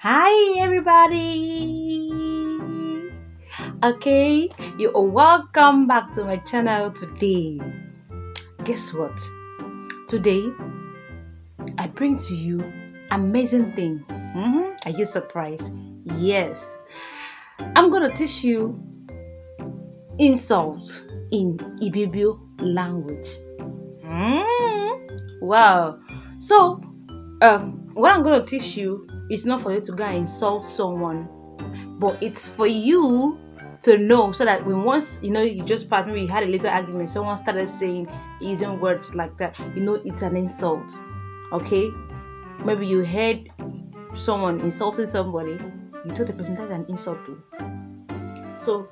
Hi, everybody. Okay, you are welcome back to my channel today. Guess what? Today, I bring to you amazing thing. Are you surprised? Yes, I'm gonna teach you insult in Ibibio language. Wow. So, what I'm gonna teach you is not for you to go and insult someone, but it's for you to know so that when once you just pardon me, you had a little argument, someone started saying using words like that, it's an insult. Okay, maybe you heard someone insulting somebody, you told the person that's an insult too. So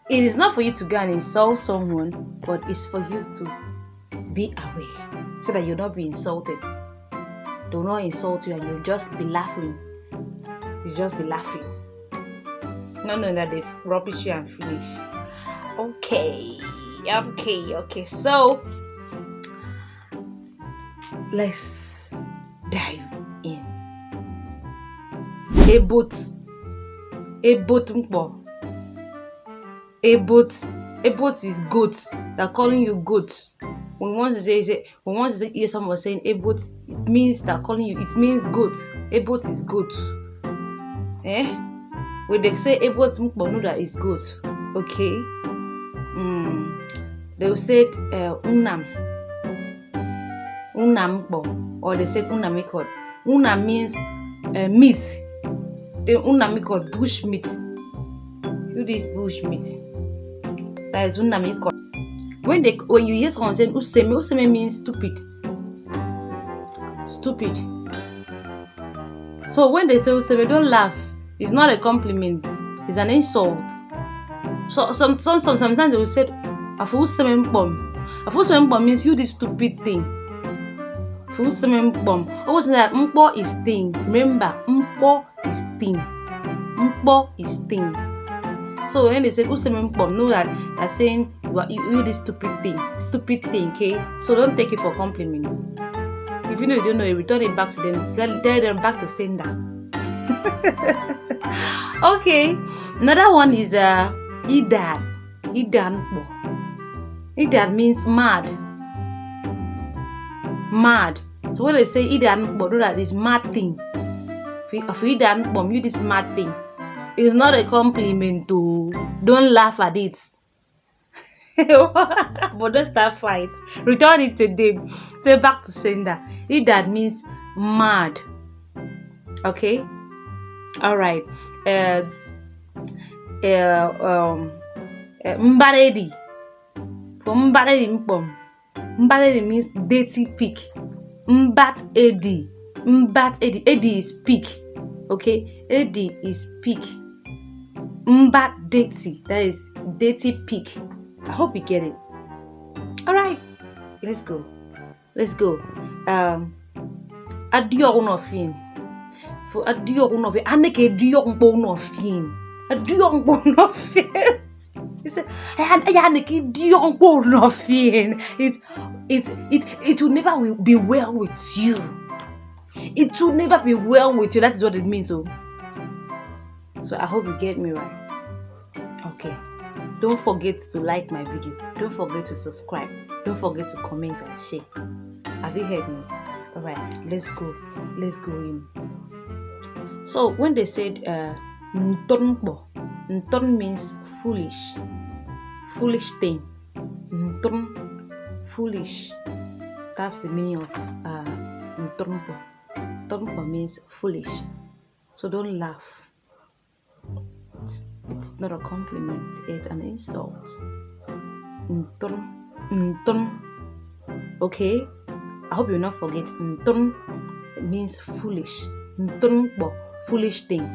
it is not for you to go and insult someone, but it's for you to be aware so that you'll not be insulted. They will not insult you and you'll just be laughing. You just be laughing. Not knowing that they've rubbish you and finish. Okay. So let's dive in. A boat mpo. A boat is goat. They're calling you goat. When once you hear someone saying a boat, it means they're calling you. It means goat. A boat is goat. When they say a boat mpo, know that it's goat. Okay. They will say unam mpo, or they say unamikod. Unam means meat. The unamikod bush meat. You this bush meat. That is unamikod. When you hear someone saying useme means stupid. Stupid. So when they say useme, don't laugh. It's not a compliment. It's an insult. So sometimes they will say afu useme mpom. Afu useme mpom means you this stupid thing. Afu useme mpom. Always say that mpo is thing. Remember, mpo is thing. Mpo is thing. So when they say useme mpom, know that they're saying you this stupid thing, okay? So don't take it for compliments. If you don't know it, return it back to them. Tell them back to sender. Okay, another one is idad. Idad means mad. So when they say idad, know that is mad thing. If idad, you this mad thing. It's not a compliment to. Don't laugh at it. But don't start fight. Return it to them. Say back to sender. That means mad. Okay. All right. Mbaredi. For mbaredi mpom. Mbaredi means dirty pig. Mbat edi. Edi is pig. Okay. Edi is pig. Mbat dirty. That is dirty pig. I hope you get it. All right, let's go. Adio no fin. For adio no fin. Aneke dio mpo no fin. Adio mpo no fin. He said, "Aneke dio mpo no fin." It will never be well with you. It will never be well with you. That is what it means. So I hope you get me right. Okay. Don't forget to like my video. Don't forget to subscribe. Don't forget to comment and share. Have you heard me? Alright, let's go in. So when they said ntonpo, nton means foolish thing. Nton, foolish. That's the meaning of ntonpo. Ntonpo means foolish. So don't laugh. It's not a compliment, it's an insult. Nton. Okay? I hope you will not forget. Nton means foolish. Nton, foolish thing.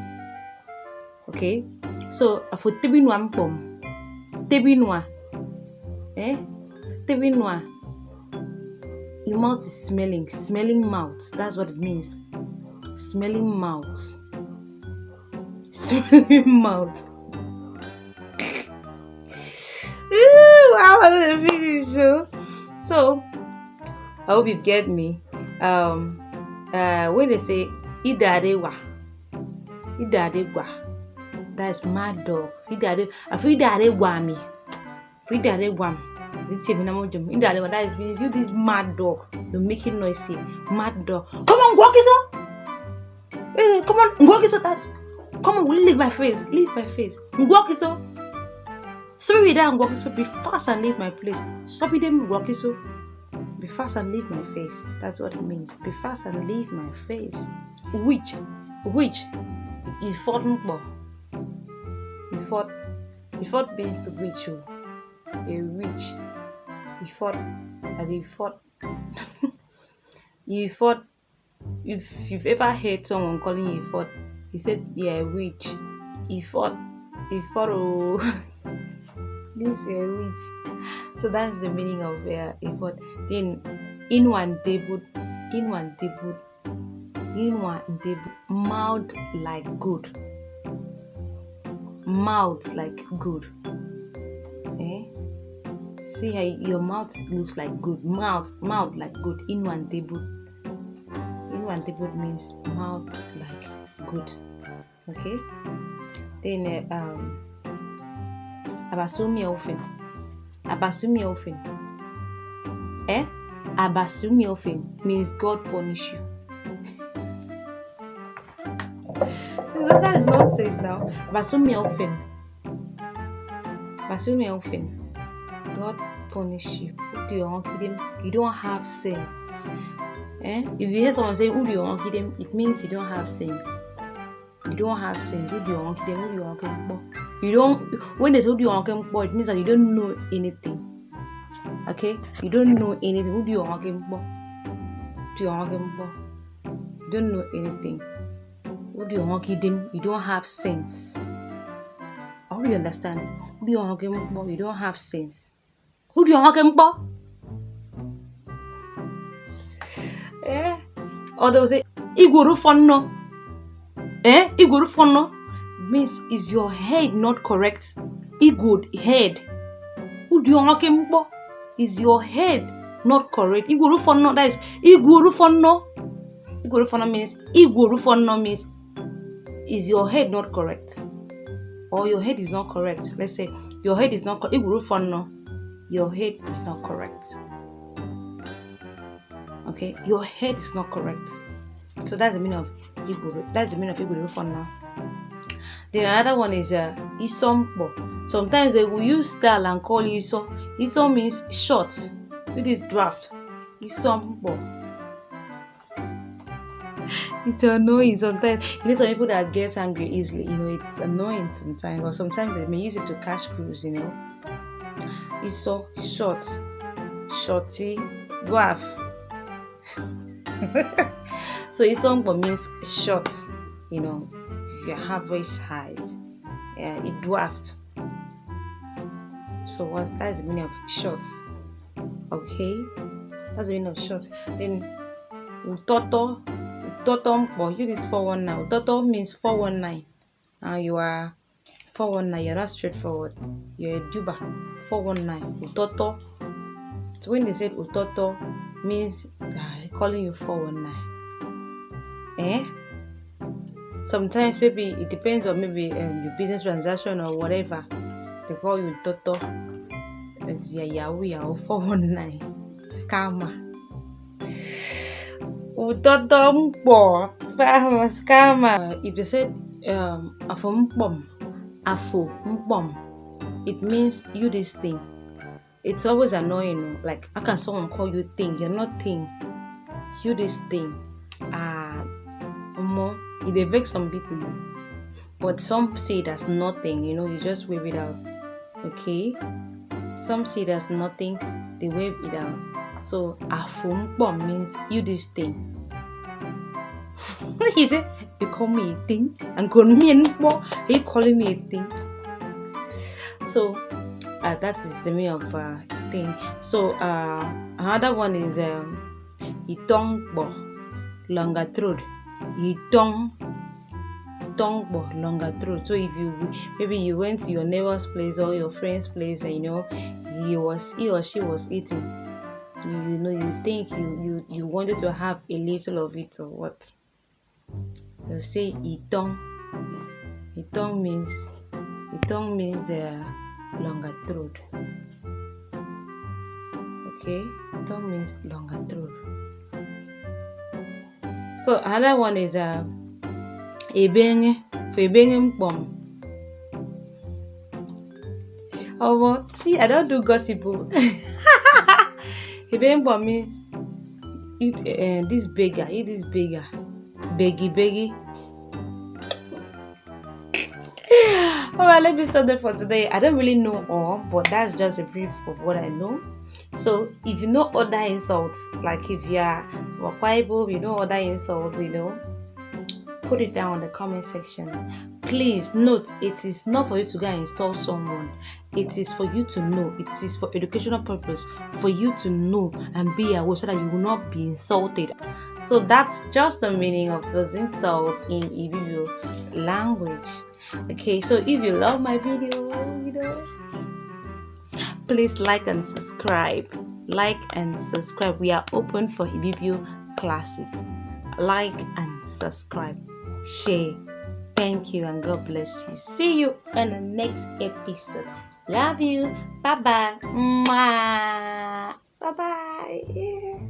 Okay? So, for tebinwa mpom. Tebinwa. Tebinwa. Your mouth is smelling. Smelling mouth. That's what it means. Smelling mouth. Smelling mouth. Wow, I didn't finish. So I hope you get me. When they say idarewa, Idadegwa. That is mad dog. Idadegwa me. Idadegwa me. That is means you this mad dog. You're making noise here. Mad dog. Come on, walk it up. Come on, walk it up. Come on, will you leave my face? Leave my face. Walk it up. Stop with that and walk it up. Be fast and leave my place. Stop with them walk it up. Be fast and leave my face. That's what it means. Be fast and leave my face. Which? You fought more. You fought means to reach you. A witch. You fought. If you've ever heard someone calling you fought, he said, "Yeah, a witch." He fought. Oh, this is a witch. So that's the meaning of a fought. Then, in one debut, mouth like good. Mouth like good. See how your mouth looks like good. Mouth like good. In one debut means mouth like good. Okay. Then abasumi often. Abasumi often means God punish you. That is nonsense now. Abasumi often. God punish you. You don't have sense. If you hear someone say, "Who do you want to them?" It means you don't have sense. You don't have sense. Who do you want to them? You don't. When they say "Who do you want to them?" it means that you don't know anything. Okay? You don't know anything. Who do you want to them? You don't know anything. Who do you want to them? You don't have sense. I hope you understand. Who do you want to them? You don't have sense. Who do you want to or they'll say, Iguru Fono means is your head not correct? Igud head. Who do you want to is your head not correct? Iguru Fono, that is Iguru Fono. Iguru Fono means is your head not correct? Or your head is not correct. Let's say your head is not correct. Iguru Fono. Your head is not correct. Okay, your head is not correct. So that's the meaning of Iguru. That's the meaning of Iguru for now. The other one is Isombo. Sometimes they will use style and call Iso. Iso means short. It is draft. Isombo. It's annoying sometimes. Some people that get angry easily, it's annoying sometimes. Or sometimes they may use it to catch crews, Iso, short, shorty, dwarf. So Isombo means short, your average height. It dwarfed. So that's the meaning of short. Okay? That's the meaning of short. Then Utoto, you this 419. Utoto means 419. Now you are 419, you're not straightforward. You're a duba. 419. Utoto. So when they said Utoto means calling you 419. Sometimes maybe it depends on maybe your business transaction or whatever. They call you Toto. It's Yahoo 419. Scammer. Utoto mpo. Scammer. If they said Afo mpom, it means you this thing. It's always annoying. Like, how can someone call you thing? You're not thing. You this thing. It vex some people. But some say that's nothing. You just wave it out. Okay? Some say that's nothing. They wave it out. So, afumpom means you this thing. He said, you call me a thing. And he calling me a thing. So, that is the meaning of thing. So another one is itongbo, longer throat. Itongbo, longer throat. So if maybe you went to your neighbor's place or your friend's place and he or she was eating, you think you wanted to have a little of it or what? They'll say itong Itong means longer throat. Okay, itong means longer throat. So another one is ebenge. For ebenge mpom. Oh, see, I don't do gossip. Ebenge mpom means eat this beggar, beggy. Alright, let me stop there for today. I don't really know all, but that's just a brief of what I know. So if you know other insults, like if you are Wakwa, you know other insults, put it down in the comment section. Please note, it is not for you to go and insult someone. It is for you to know. It is for educational purpose, for you to know and be aware so that you will not be insulted. So that's just the meaning of those insults in Ibibio language. Okay, so if you love my video, please like and subscribe. We are open for Ibibio classes. Like and subscribe. Share. Thank you and God bless you. See you in the next episode. Love you. Bye bye. Bye bye.